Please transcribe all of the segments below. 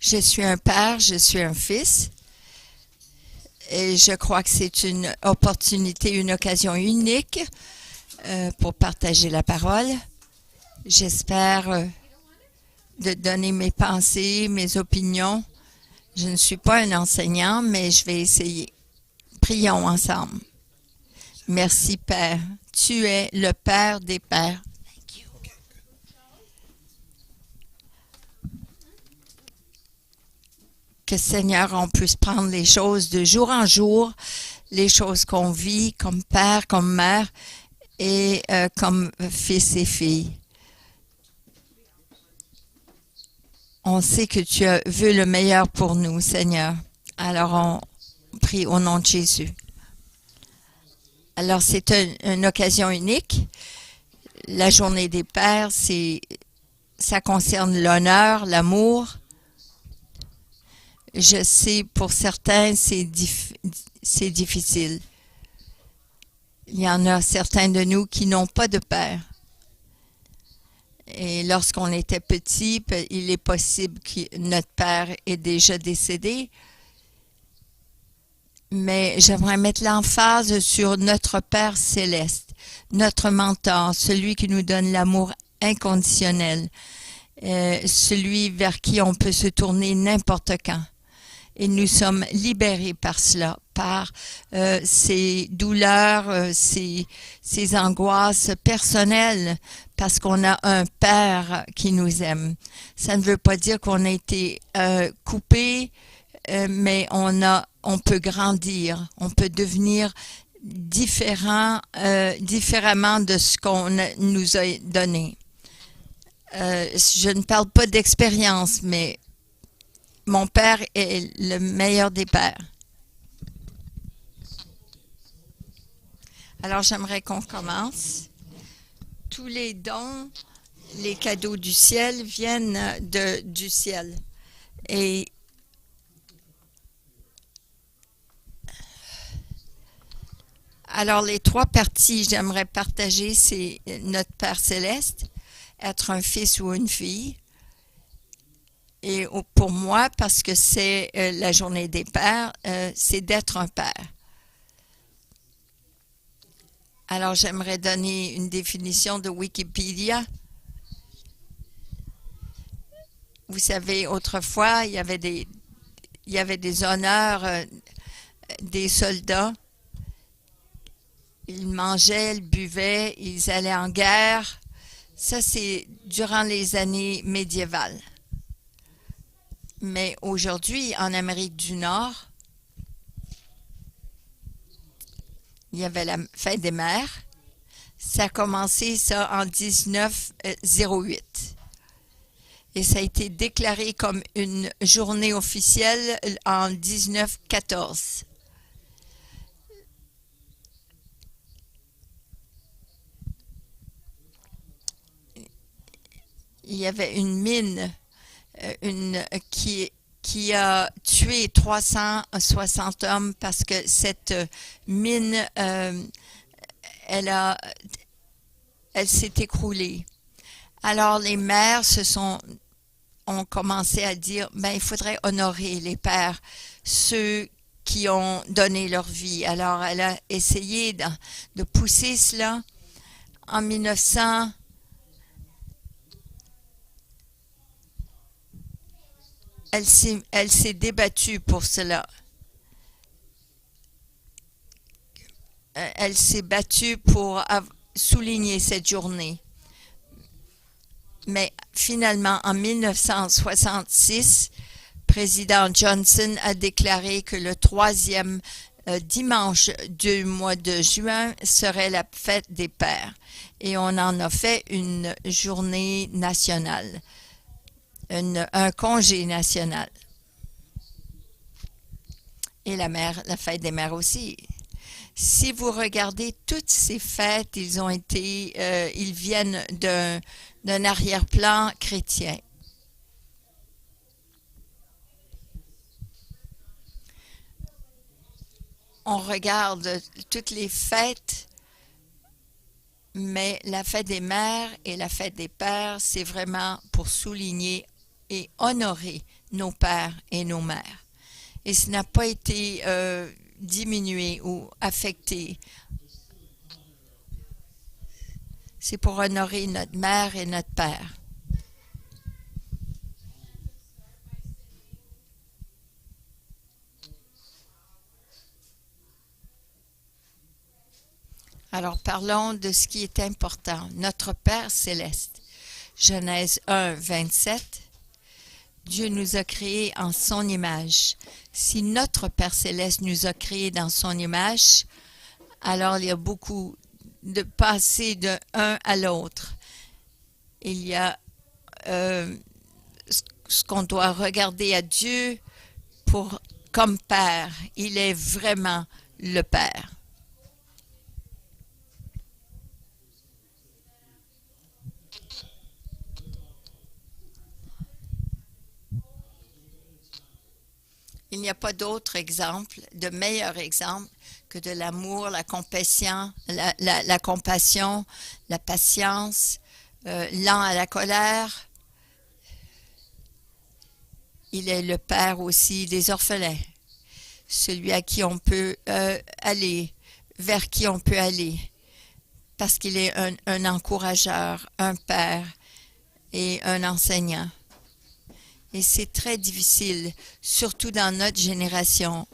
Je suis un père, je suis un fils. Et je crois que c'est une opportunité, une occasion unique pour partager la parole. J'espère de donner mes pensées, mes opinions. Je ne suis pas un enseignant, mais je vais essayer. Prions ensemble. Merci, Père. Tu es le Père des Pères. Que, Seigneur, on puisse prendre les choses de jour en jour, les choses qu'on vit comme père, comme mère et comme fils et filles. On sait que tu veux le meilleur pour nous, Seigneur. Alors, on prie au nom de Jésus. Alors, c'est une occasion unique. La journée des pères, ça concerne l'honneur, l'amour. Je sais, pour certains, c'est difficile. Il y en a certains de nous qui n'ont pas de père. Et lorsqu'on était petit, il est possible que notre père est déjà décédé. Mais j'aimerais mettre l'emphase sur notre Père céleste, notre mentor, celui qui nous donne l'amour inconditionnel, celui vers qui on peut se tourner n'importe quand. Et nous sommes libérés par cela, par ces douleurs, ces angoisses personnelles, parce qu'on a un Père qui nous aime. Ça ne veut pas dire qu'on a été coupé, mais on peut grandir, on peut devenir différemment de ce qu'on nous a donné. Je ne parle pas d'expérience, mais mon père est le meilleur des pères. Alors, j'aimerais qu'on commence. Tous les dons, les cadeaux du ciel viennent du ciel. Et alors, les trois parties, j'aimerais partager, c'est notre Père céleste, être un fils ou une fille. Et pour moi, parce que c'est la journée des pères, c'est d'être un père. Alors, j'aimerais donner une définition de Wikipédia. Vous savez, autrefois, il y avait des honneurs des soldats. Ils mangeaient, ils buvaient, ils allaient en guerre. Ça, c'est durant les années médiévales. Mais aujourd'hui, en Amérique du Nord, il y avait la fête des mères. Ça a commencé ça en 1908. Et ça a été déclaré comme une journée officielle en 1914. Il y avait une mine qui a tué 360 hommes parce que cette mine, elle s'est écroulée. Alors les mères ont commencé à dire, il faudrait honorer les pères, ceux qui ont donné leur vie. Alors elle a essayé de pousser cela. En 1900, elle s'est débattue pour cela. Elle s'est battue pour souligner cette journée. Mais finalement, en 1966, président Johnson a déclaré que le 3e dimanche du mois de juin serait la fête des pères. Et on en a fait une journée nationale. Un congé national. Et la fête des mères aussi. Si vous regardez toutes ces fêtes, ils viennent d'un arrière-plan chrétien. On regarde toutes les fêtes, mais la fête des mères et la fête des pères, c'est vraiment pour souligner et honorer nos pères et nos mères. Et ce n'a pas été diminué ou affecté. C'est pour honorer notre mère et notre père. Alors parlons de ce qui est important. Notre Père céleste. Genèse 1, 27. Dieu nous a créés en son image. Si notre Père céleste nous a créés dans son image, alors il y a beaucoup de passer de un à l'autre. Il y a ce qu'on doit regarder à Dieu comme Père. Il est vraiment le Père. Il n'y a pas d'autre exemple, de meilleur exemple que de l'amour, la compassion, la compassion, la patience, lent à la colère. Il est le Père aussi des orphelins, celui à qui on peut aller, vers qui on peut aller, parce qu'il est un encourageur, un Père et un enseignant. Et c'est très difficile, surtout dans notre génération.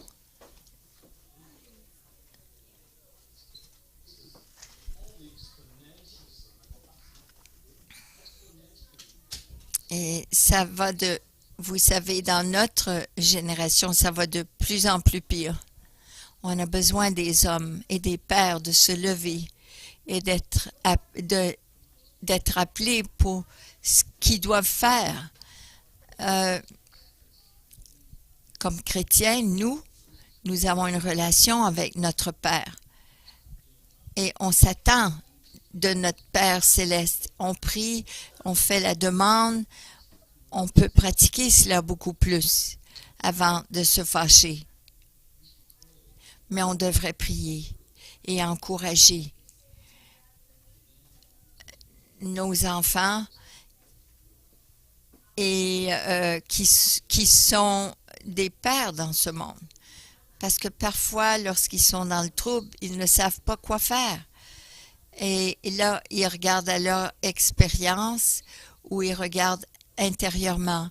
Et ça va vous savez, dans notre génération, ça va de plus en plus pire. On a besoin des hommes et des pères de se lever et d'être appelés pour ce qu'ils doivent faire. Comme chrétiens, nous avons une relation avec notre Père. Et on s'attend de notre Père céleste. On prie, on fait la demande, on peut pratiquer cela beaucoup plus avant de se fâcher. Mais on devrait prier et encourager nos enfants et qui sont des pères dans ce monde. Parce que parfois, lorsqu'ils sont dans le trouble, ils ne savent pas quoi faire. Et là, ils regardent à leur expérience ou ils regardent intérieurement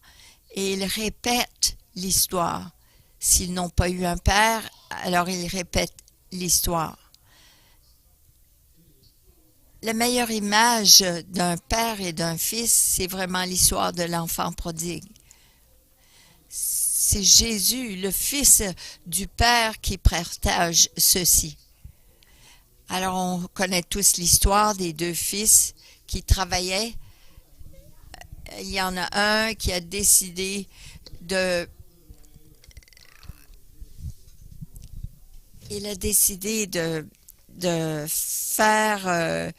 et ils répètent l'histoire. S'ils n'ont pas eu un père, alors ils répètent l'histoire. La meilleure image d'un père et d'un fils, c'est vraiment l'histoire de l'enfant prodigue. C'est Jésus, le Fils du Père, qui partage ceci. Alors, on connaît tous l'histoire des deux fils qui travaillaient. Il y en a un qui a décidé de faire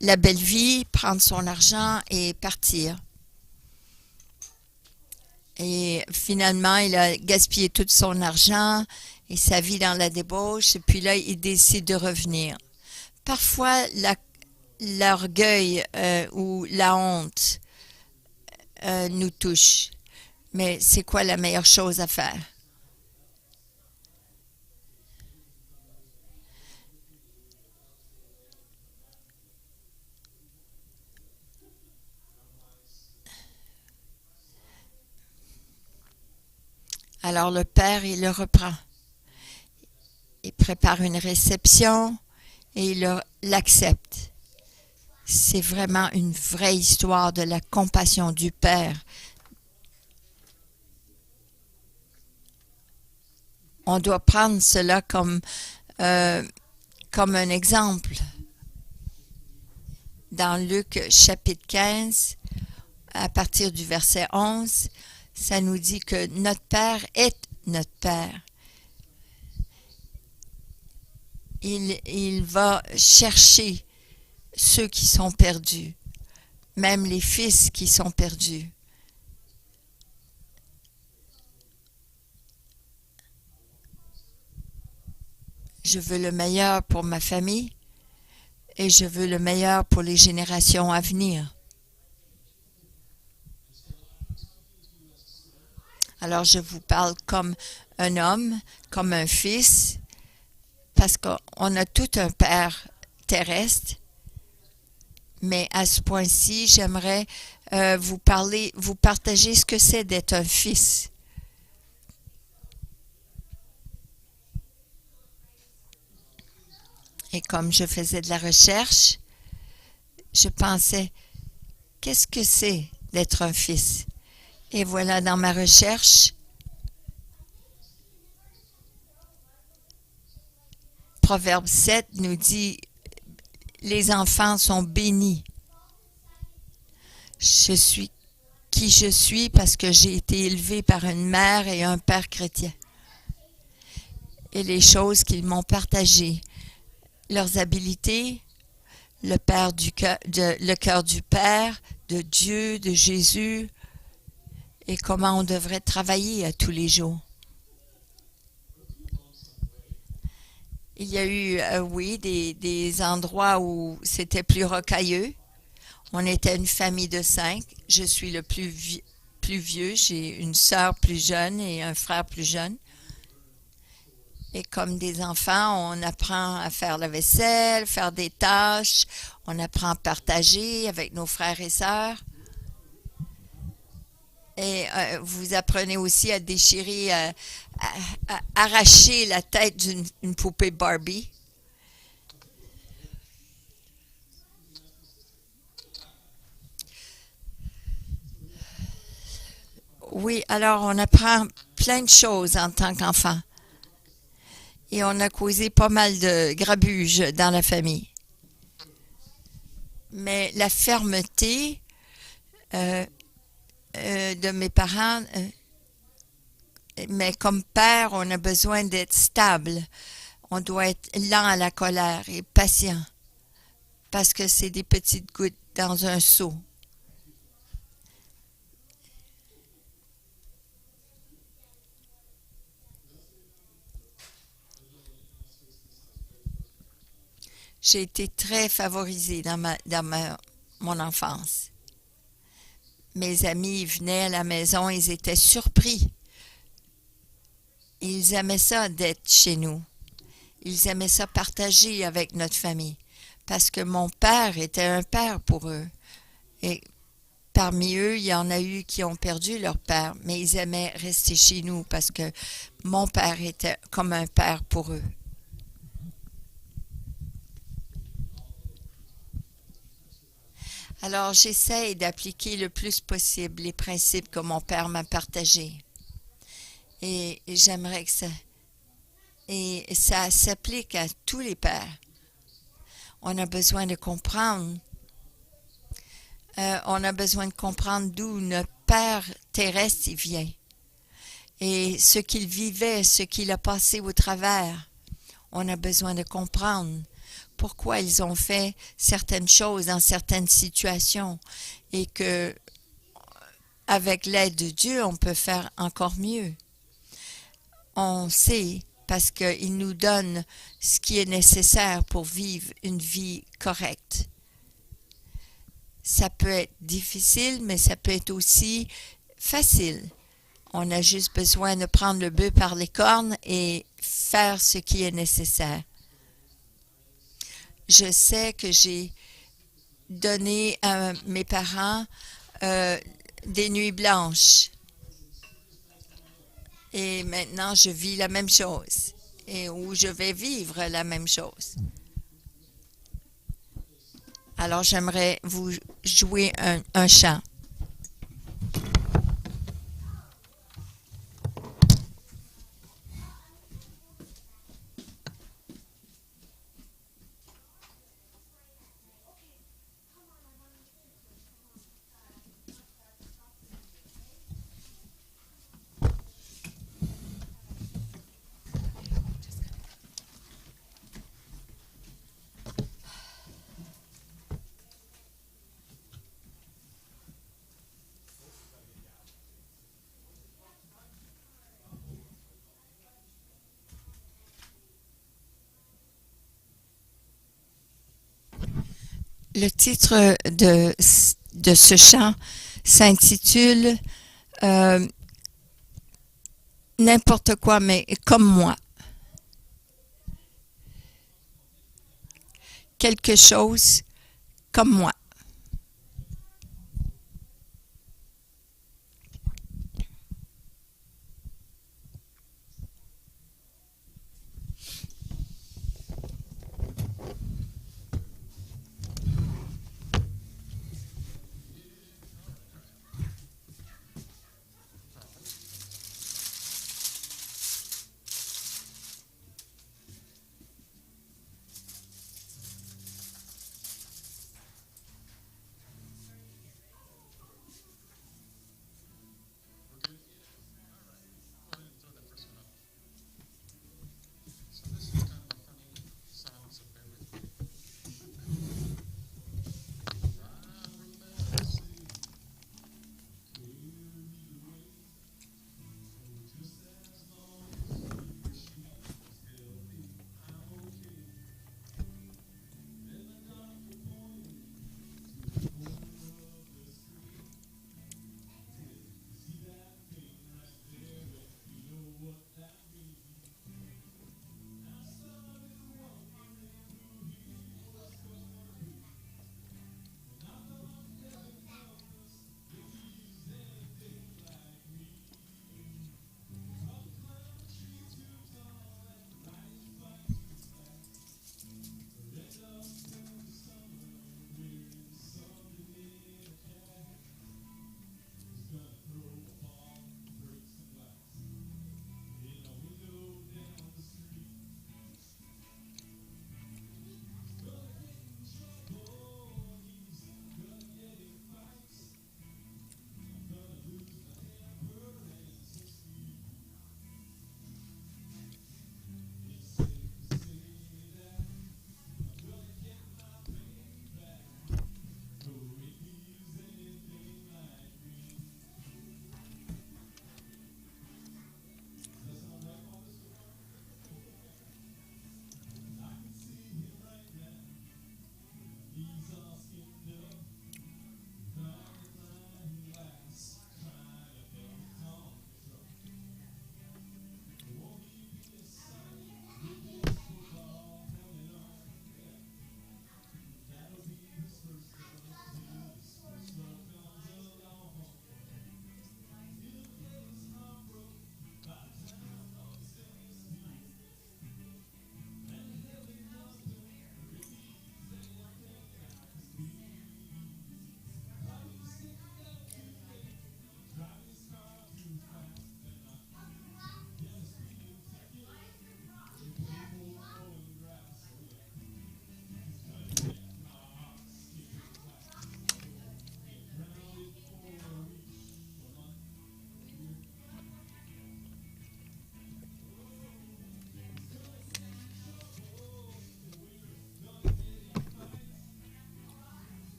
la belle vie, prendre son argent et partir. Et finalement, il a gaspillé tout son argent et sa vie dans la débauche. Et puis là, il décide de revenir. Parfois, l'orgueil ou la honte nous touche. Mais c'est quoi la meilleure chose à faire? Alors le père, il le reprend. Il prépare une réception et il l'accepte. C'est vraiment une vraie histoire de la compassion du Père. On doit prendre cela comme un exemple. Dans Luc chapitre 15, à partir du verset 11, ça nous dit que notre Père est notre Père. Il va chercher ceux qui sont perdus, même les fils qui sont perdus. Je veux le meilleur pour ma famille et je veux le meilleur pour les générations à venir. Alors je vous parle comme un homme, comme un fils, parce qu'on a tout un père terrestre. Mais à ce point-ci, j'aimerais vous partager ce que c'est d'être un fils. Et comme je faisais de la recherche, je pensais, qu'est-ce que c'est d'être un fils? Et voilà, dans ma recherche, Proverbe 7 nous dit, les enfants sont bénis. Je suis qui je suis parce que j'ai été élevé par une mère et un père chrétien. Et les choses qu'ils m'ont partagées, leurs habiletés, le cœur du Père, de Dieu, de Jésus, et comment on devrait travailler à tous les jours. Il y a eu, oui, des endroits où c'était plus rocailleux. On était une famille de 5. Je suis le plus vieux. J'ai une sœur plus jeune et un frère plus jeune. Et comme des enfants, on apprend à faire la vaisselle, faire des tâches. On apprend à partager avec nos frères et sœurs. Et vous apprenez aussi à déchirer, à arracher la tête d'une poupée Barbie. Oui, alors on apprend plein de choses en tant qu'enfant. Et on a causé pas mal de grabuge dans la famille. Mais la fermeté de mes parents, mais comme père, on a besoin d'être stable. On doit être lent à la colère et patient. Parce que c'est des petites gouttes dans un seau. J'ai été très favorisée dans mon enfance. Mes amis venaient à la maison, ils étaient surpris. Ils aimaient ça d'être chez nous. Ils aimaient ça partager avec notre famille. Parce que mon père était un père pour eux. Et parmi eux, il y en a eu qui ont perdu leur père, mais ils aimaient rester chez nous parce que mon père était comme un père pour eux. Alors, j'essaie d'appliquer le plus possible les principes que mon père m'a partagés. Et j'aimerais que ça... Et ça s'applique à tous les pères. On a besoin de comprendre. On a besoin de comprendre d'où notre Père terrestre il vient. Et ce qu'il vivait, ce qu'il a passé au travers. On a besoin de comprendre pourquoi ils ont fait certaines choses dans certaines situations et que avec l'aide de Dieu, on peut faire encore mieux. On sait parce qu'il nous donne ce qui est nécessaire pour vivre une vie correcte. Ça peut être difficile, mais ça peut être aussi facile. On a juste besoin de prendre le bœuf par les cornes et faire ce qui est nécessaire. Je sais que j'ai donné à mes parents des nuits blanches. Et maintenant, je vis la même chose. Et où je vais vivre la même chose. Alors, j'aimerais vous jouer un chant. Le titre de ce chant s'intitule n'importe quoi, mais comme moi. Quelque chose comme moi.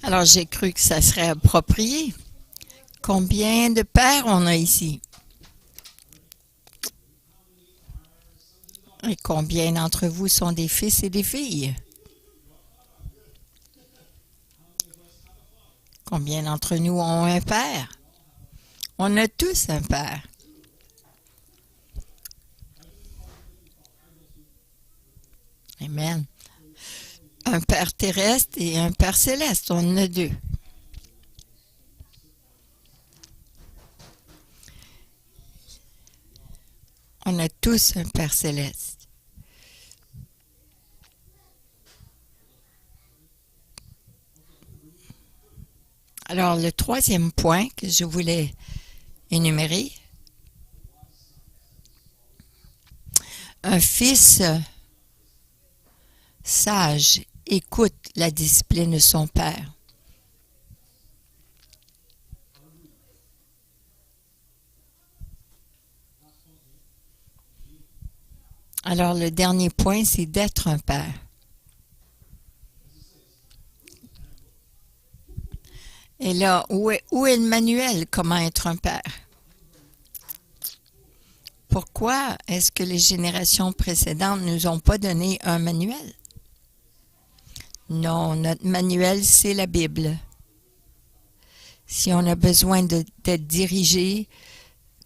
Alors, j'ai cru que ça serait approprié. Combien de pères on a ici? Et combien d'entre vous sont des fils et des filles? Combien d'entre nous ont un père? On a tous un père. Amen. Un père terrestre et un père céleste. On en a deux. On a tous un père céleste. Alors, le troisième point que je voulais énumérer, un fils sage écoute la discipline de son père. Alors, le dernier point, c'est d'être un père. Et là, où est le manuel comment être un père? Pourquoi est-ce que les générations précédentes ne nous ont pas donné un manuel? Non, notre manuel, c'est la Bible. Si on a besoin d'être dirigé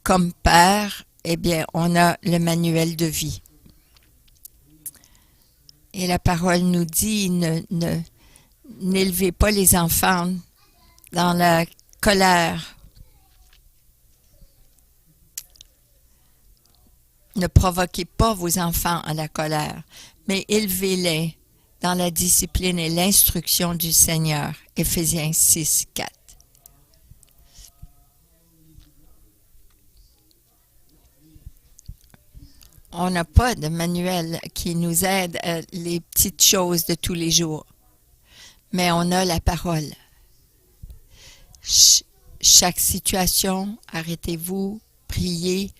comme père, eh bien, on a le manuel de vie. Et la parole nous dit, n'élevez pas les enfants dans la colère. Ne provoquez pas vos enfants à la colère, mais élevez-les dans la discipline et l'instruction du Seigneur. Éphésiens 6, 4. On n'a pas de manuel qui nous aide à les petites choses de tous les jours, mais on a la parole. Chaque situation, arrêtez-vous, priez.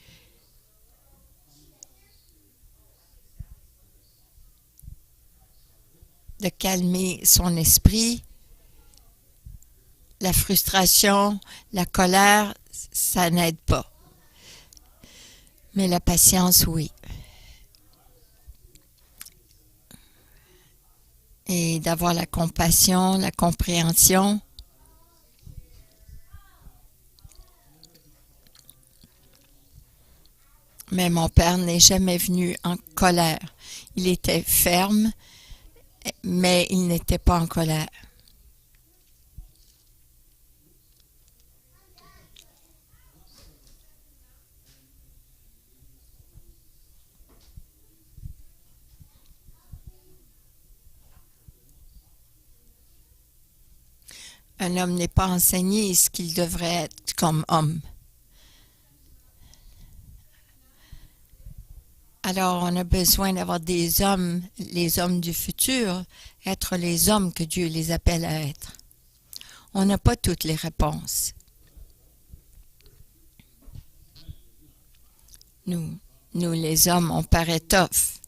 De calmer son esprit. La frustration, la colère, ça n'aide pas. Mais la patience, oui. Et d'avoir la compassion, la compréhension. Mais mon père n'est jamais venu en colère. Il était ferme, mais il n'était pas en colère. Un homme n'est pas enseigné ce qu'il devrait être comme homme. Alors, on a besoin d'avoir des hommes, les hommes du futur, être les hommes que Dieu les appelle à être. On n'a pas toutes les réponses. Nous les hommes, on paraît tough.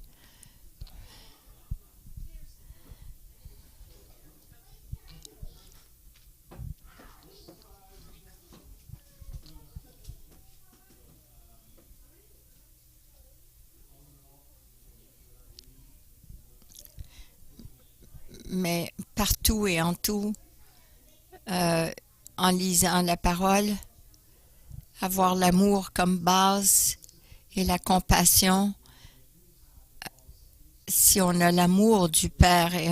Mais partout et en tout, en lisant la parole, avoir l'amour comme base et la compassion. Si on a l'amour du Père et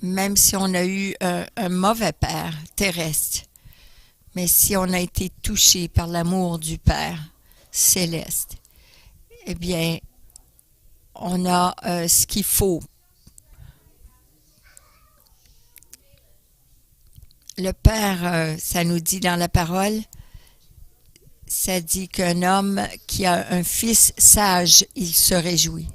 même si on a eu un mauvais Père terrestre, mais si on a été touché par l'amour du Père céleste, eh bien, on a ce qu'il faut. Le Père, ça nous dit dans la parole, ça dit qu'un homme qui a un fils sage, il se réjouit.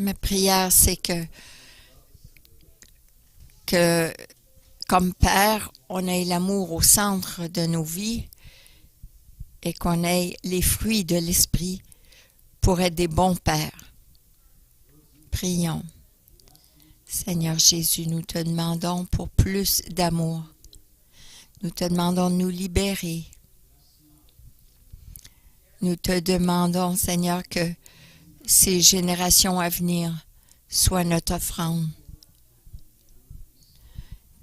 Ma prière, c'est que comme Père, on ait l'amour au centre de nos vies et qu'on ait les fruits de l'Esprit pour être des bons pères. Prions. Seigneur Jésus, nous te demandons pour plus d'amour. Nous te demandons de nous libérer. Nous te demandons, Seigneur, que ces générations à venir soient notre offrande.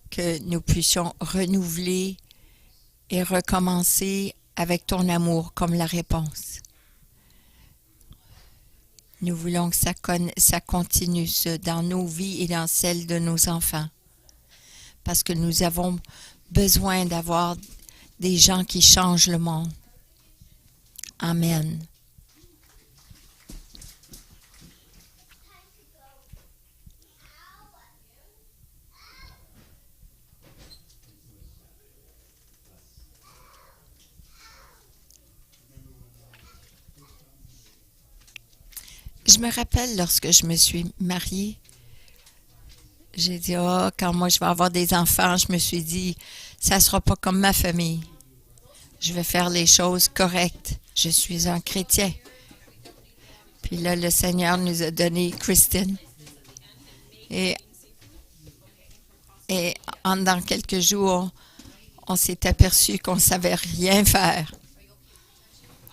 Que nous puissions renouveler et recommencer avec ton amour comme la réponse. Nous voulons que ça continue dans nos vies et dans celles de nos enfants. Parce que nous avons besoin d'avoir des gens qui changent le monde. Amen. Je me rappelle lorsque je me suis mariée, j'ai dit, quand moi je vais avoir des enfants, je me suis dit, ça ne sera pas comme ma famille. Je vais faire les choses correctes. Je suis un chrétien. Puis là, le Seigneur nous a donné Christine. Et dans quelques jours, on s'est aperçu qu'on ne savait rien faire.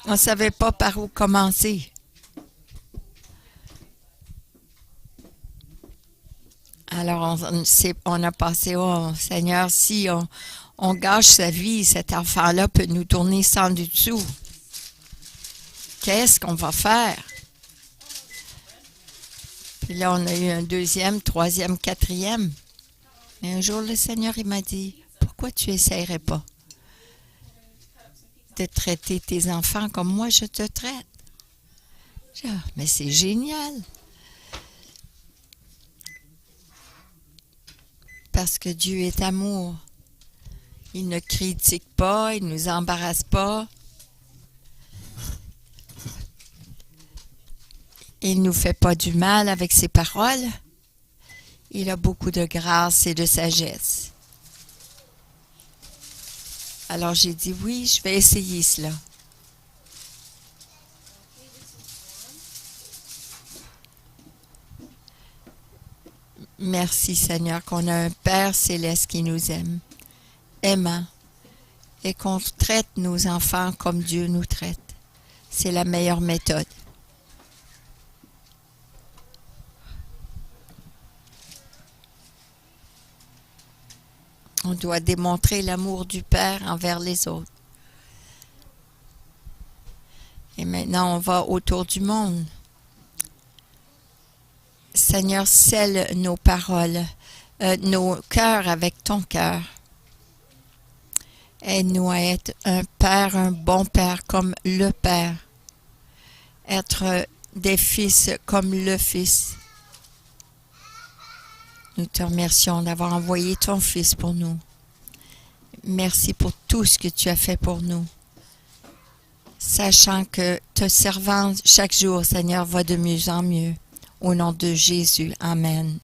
On ne savait pas par où commencer. Alors, on a passé, Seigneur, si on gâche sa vie, cet enfant-là peut nous tourner sans du dessous. Qu'est-ce qu'on va faire? Puis là, on a eu un deuxième, troisième, quatrième. Mais un jour, le Seigneur, il m'a dit, pourquoi tu n'essayerais pas de traiter tes enfants comme moi je te traite? J'ai dit, mais c'est génial! Parce que Dieu est amour. Il ne critique pas, il ne nous embarrasse pas. Il ne nous fait pas du mal avec ses paroles. Il a beaucoup de grâce et de sagesse. Alors j'ai dit oui, je vais essayer cela. Merci Seigneur qu'on a un Père céleste qui nous aime, aimant, et qu'on traite nos enfants comme Dieu nous traite. C'est la meilleure méthode. On doit démontrer l'amour du Père envers les autres. Et maintenant, on va autour du monde. Seigneur, scelle nos paroles, nos cœurs avec ton cœur. Aide-nous à être un Père, un bon Père comme le Père. Être des fils comme le Fils. Nous te remercions d'avoir envoyé ton Fils pour nous. Merci pour tout ce que tu as fait pour nous. Sachant que te servant chaque jour, Seigneur, va de mieux en mieux. Au nom de Jésus. Amen.